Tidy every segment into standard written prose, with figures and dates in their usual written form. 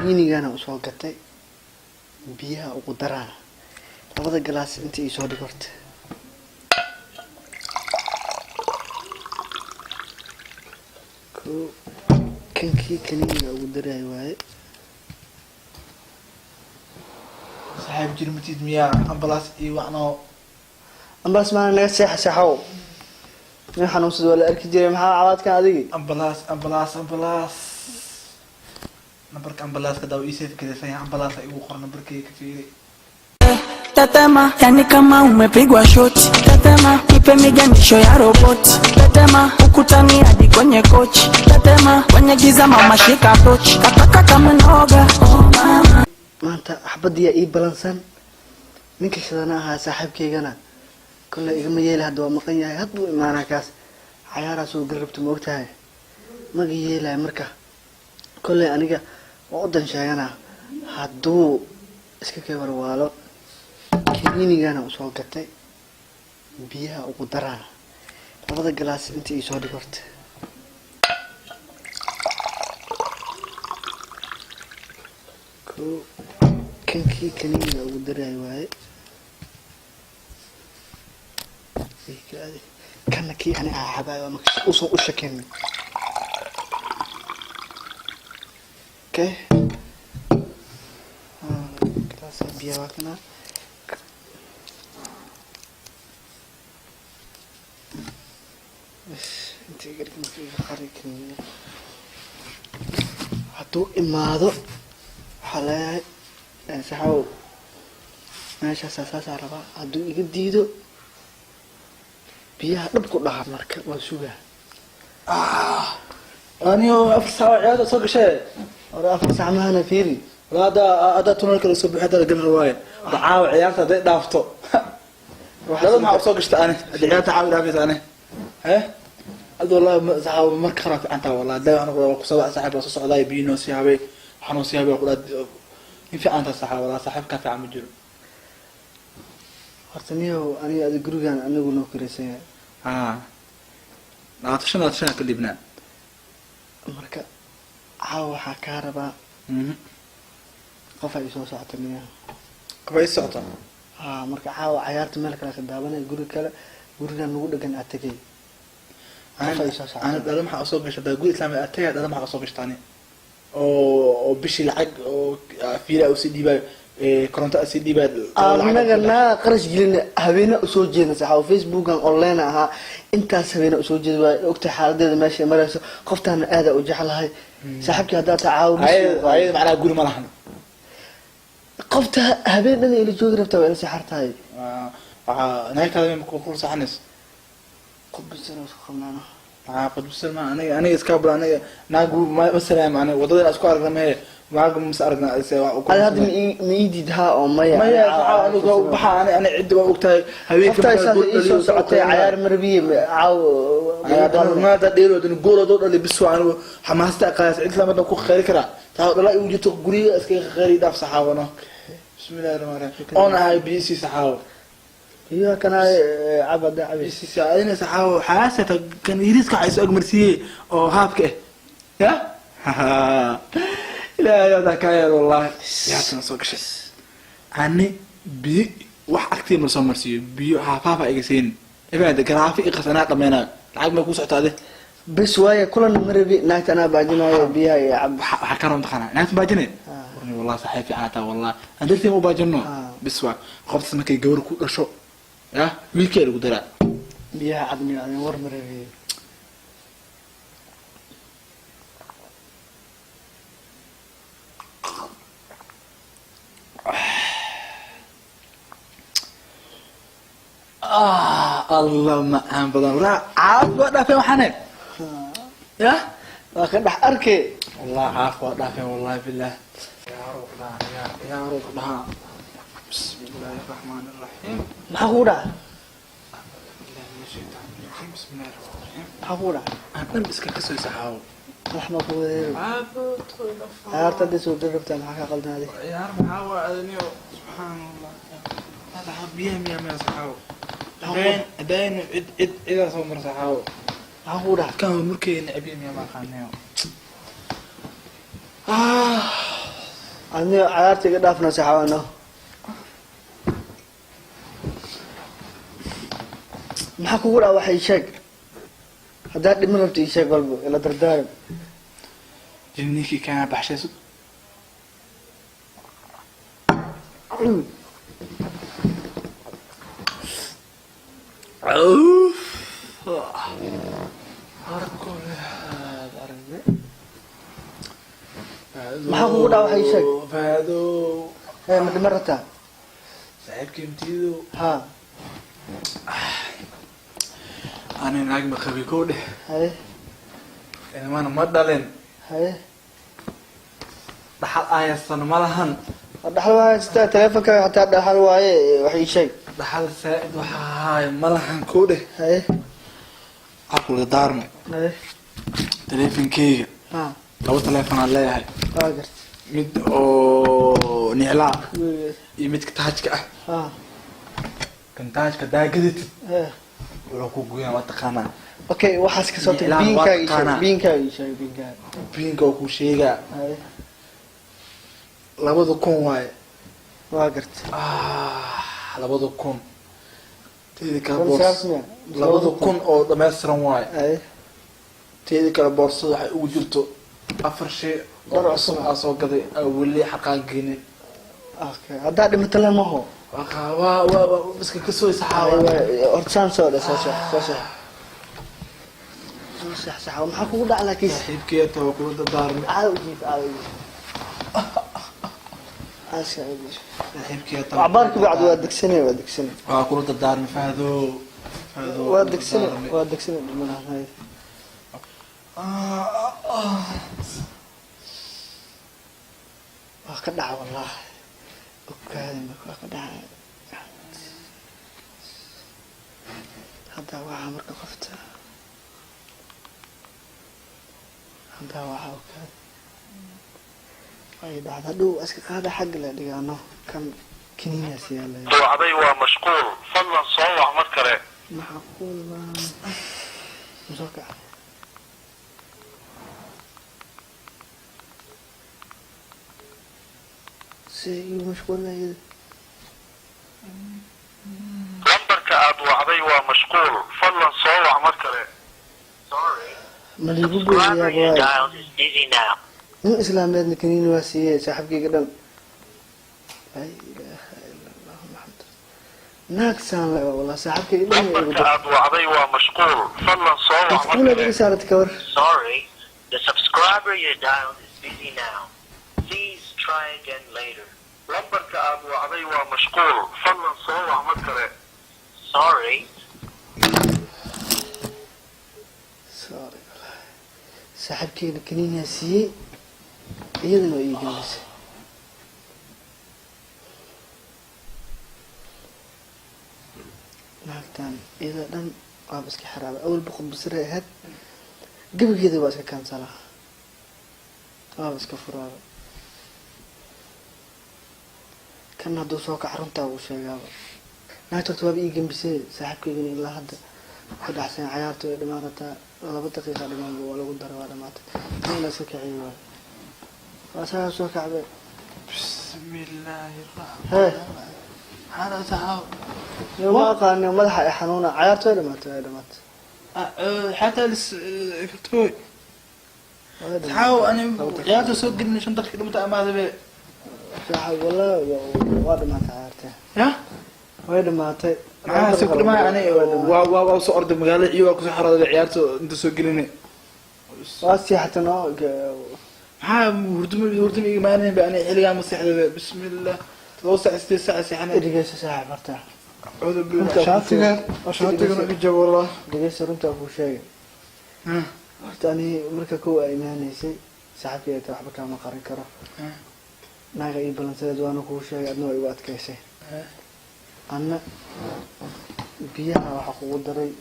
كينيغانا وسو غتاي بيها ugu daraa labada galaas intii soo dhigortay كنكي كنيغا ugu daray waaye صاحب جرمتيد ميا امبلاس اي وعنو امبلاس ما naga seexaw من xanuunsad wala arki jiray maxaa calaadkan adigi امبلاس نمبرك امبلاس كدا ويسيف كده سي امبلاس اي وقر نمبركي كفيري Tetema, yani kama umepigwa shoti. Tetema, ipe miganisho ya roboti. Tetema, ukutani hadi kwenye kochi. Tetema, kwenye giza mama shika tochi. Kataka kama noga, oh mama. maanta xabadiya ii balansan ninka shadana ahaa saaxiibkeygana kullu igama yeelay hadda waa maqan yahay haduu imaanaa kaas cayaara soo garabto moogtahay maga yeelay marka kullu aniga oo dan sheegana haduu iska keebar waalo كينيغانا وسو غتاي بيها ugu daraa labada galaas intii soo dhigortay كنكي كنيغا ugu daray waaye kana kii ana xabaayo ma usoo u shakeen okay galaas biya wakana انتي قريب في خارج هاتو إمادو حلاي سحاو ماشي أساس عربا هاتو يقديدو بيها نبقو لها مركب وسوقها انيو افر ساعه عياده سوق شيء ورا أفر ساعة معنا فيري هذا تونك الاسبوع هذا قبل روايه دعاو عيالته دي دافتو هذا ما سوق شت انا عيالته عاود ابيت انا ها هذا والله صاحب مرك خرافي انت والله دا انا كسبع صاحب سو سوداي بينو سيابي حنو سيابي قلاد in fiican tahay saxaa wala saaxiibka fiican ma jiro hortaniyo aniga aad gurigan anagu noo kireysay naatashana ka dibna marka caaw waxa ka rabaa qof ay soo socotay qof ay socota marka caaw ciyaarta meel kale ka daawanay gurigan nagu dhagan aad tagay ana dhalma waxa soo gashay guri islaami aad tagay dhalma waxa soo gashtani oo bishii lacag oo fiira oo si dhiibay koronto si dhiibay anaga na qarash gelin habeena soo jeedna saxaw Facebook aan online aha intaas habeena soo jeeday ogta xaaladeeda meesha marayso qoftaan aad u jecelahay saaxiibkii hadaa tacaawud ay macna guri ma lahan qofta habeenada ila joogi rabtaa waa si xartaay waxa naagtaada ma ku saxanis qobsana soo qamnaana قد بسلمان أنا إسكابر أنا ناقو ما سلام أنا وضدنا أسكار رميه معكم مسأرنا سواء هذا ميدي ده أو مايا أنا بحا أنا عد وقتها هويك إيشو سعتي عيار مربي عاو ما تديروا تنقولوا دول اللي بسوا أنا حماسة قاس عد لما تكون خير كرا تعال لا يوجد تقولي أسكي غير دافع صحاونا بسم الله الرحمن الرحيم أنا هاي بيسي صحاو هي كان عبد بيسي ساعدنا صحاو حاسة كان يريسك عايز أجمرسيه أو هابك يا لا يا ذكاير والله يا تنسوق شيء عني بي wax agtii ma soo marsiyo biyo haafafa iga siin ibaad garaafi iqsana qameena lacag ma ku soctaade bas waaya kulan marbi naagtana baajinayo biyaha iyo cab waxa ka roon dhaqana naagta baajine wallahi saxiifi ana taa wallahi andirtii ma baajino bas waa qoftas markay gawar ku dhasho ya wiilkii lagu dara biyaha cadni aan war marbi الله ما أهم بدن لا عاف ولا في محنة يا لكن راح أركي والله عاف ولا في والله بالله يا رب يا رب بسم الله الرحمن الرحيم محورة بسم الله الرحمن الرحيم محورة أنا بس كسر سحاو رحمة الله عارف تدرس وتدرس معك قلنا هذه يا رب حاول أدنيو سبحان الله هذا حبيهم يا سحاو دين إذا صوم سحاو محورة كانوا مركين عبيهم يا ما خانيو أنا عيارتي قد أفنى سحوانا maxaa kugu dhaa waxay sheeg haddaad dhiman rabto ii sheeg walbo ila dardaaran جنيكي كان بحشي سود maxaa kugu dhaa waxay sheeg فهدو ma dhiman rabtaa صاحبك متيدو ها أنا ناقم خبي كوده haye إنما أنا ما دالين haye dhaxal aysan malahan dhaxal waaye sita teleefonkaaga xataa dhaxal waaye wax ii sheeg dhaxal saa'id waxaa malahan koode haye aqliga daarme haye teleefonkeyga ha laba teleefon aan leeyahay waa garta mid oo niclaa wiilgeed iyo midka taajka ah ha kan taajka daagadid hee wuxuu ku goynaa waa taqaanaa okay waxaas ka soo tag Niclaan biinkaaga ii waa sheeg taqaanaa. biinkaaga ii sheeg biinkaaga biinka oo kuu sheegaa haye 2000 waaye waa garta 2000 teedi kale Kun boors saas miya? 2000 oo dhammaystiran waaye haye teedi kale boorsada waxay ugu jirto 4 shay oo Dhar cusub cusub. aa soo gaday aan weli xaqaan geenin okay haddaad dhimato le maho waa iska kasoo saxaawa hortaan soo dhe soo sax soo sax soo sax sax maxaa kugu dhac laakiin saaxiibkee taa waa kula dardaarmay عاوجي عاوجي saaxiibkee taa عبارك بعد وادك سنة waa kula dardaarmay fahdo وادك سنة من هاي وقدع والله وكان وقدع هذا وعى مرك قفته هذا وعى وكان أي بعد هدو أسك هذا حق له دقانه كم كنينة سيالله وعدي ومشغول فضلا صوع مركره معقول ما مزوقع سيء مشغول لا لمبرك عاد وعدي ومشغول فضلا صوع مركره ما يقول يا باي من إسلام لأن كنين واسية صاحبك قدام لا إله إلا الله محمد ناكسان لا والله صاحبك قدام لمبرك عاد وعدي ومشغول فضلا صوع تقول لك مركره رسالة كور Sorry, the subscriber you dialed is busy now. Please try again later. لمبرك عاد وعدي ومشغول فضلا صوع مركره Sorry. صار صاحبك كنين واسية iyadana way iigaalisay naagtan iyada dhan waaba iska xaraabay awal boqod basire ahayd gabageeda waa iska kaansalaa waaba iska furaaba kan hadduu soo kac runtaa uu sheegaaba naagta horta waaba ii gambisay saaxiibkeygana ilaa hadda ka dhacsan cayaarta way dhamaanataa 2 daqiiqa dhimaanba waa lagu dara waa dhamaatay in la iska kiciyo waayo وأساسا سو كعبة بسم الله الرحمن هاي هذا تعاو ما قال مدح حنونة عيارته ولا ما تمات حتى كتوي تعاو أنا قيادة سوق إني شنطة كده متأمل به صح والله وهذا ما تعرفته يا وهذا ما ت سوق ما أنا وصو أرض مقالة إيوه كسر حرة عيارته أنت سوق إني واسي حتى نو ها هردم إيمانين بأني حلقة مسيحة بسم الله توسع استيساع سيحنا دقيقة ساعة مرتاح أعوذ بالله شانتك نجيب والله دقيقة رنت أبو شيء تاني مركا كوا إيماني سي ساعات كي تروح بكام مقارن كرا ناقة إيبلان سيد وانا كوا شيء أدنو إيوات كيسي أنا بيها وحقوق دري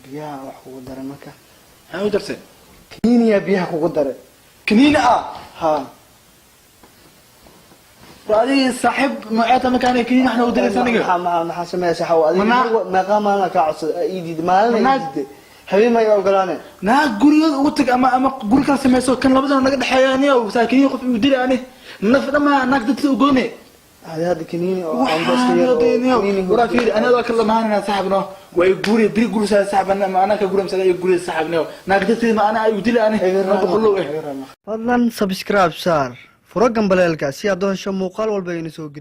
بيها وحقوق دري مركا ها درسين كنينيا بيها حقوق دري كنينة ها وهذه صاحب معاته مكانه كنينة احنا ودري سنة ما حسمها سحوا ما قام أنا كعص إيدي ما لنا إيدي habeen ma iga ogolaane naag gurigood ugu tag ama guri kala samayso kan labadana naga dhexeeyaaniyo saakiin qof igu dili ani naf dhama naag dadka u goone هذا كنيني أو ولا في أنا ذاك الله معنا صاحبنا ويقولي بيقول صاحبنا ما أنا كقول مثلا يقول صاحبنا نقدر ما أنا يقول أنا ما بقوله فضلا سبسكرايب صار فرقم بلالك سيادون شو مقال والبين سوق